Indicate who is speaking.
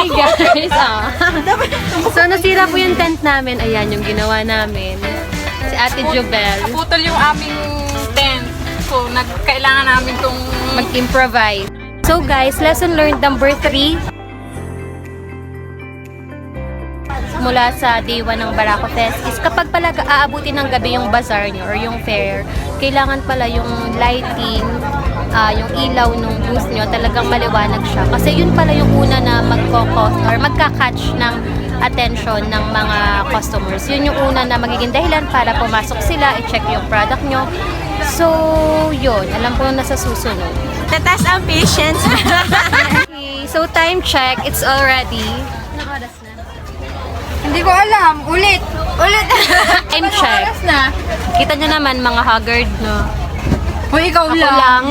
Speaker 1: Hi guys! So nasira po yung tent namin. Ayan yung ginawa namin. Si Ate Jobel.
Speaker 2: Naputol yung aming tent. So, kailangan namin itong
Speaker 1: Mag-improvise. So guys, lesson learned number 3. Mula sa day 1 ng Barako Fest is kapag pala aabutin ng gabi yung bazaar nyo or yung fair, kailangan pala yung lighting, yung ilaw ng booth nyo talagang maliwanag siya. Kasi yun pala yung una na magka-catch ng attention ng mga customers. Yun yung una na magiging dahilan para pumasok sila, i-check yung product nyo. So, yun. Alam ko na sa susunod.
Speaker 3: Tatas ang patience.
Speaker 1: Okay, so time check. It's already... Anong oras na?
Speaker 2: Hindi ko alam. Ulit.
Speaker 1: Time check.
Speaker 2: na?
Speaker 1: Kita nyo naman mga haggard, no?
Speaker 2: Uy, ikaw
Speaker 1: Ako lang.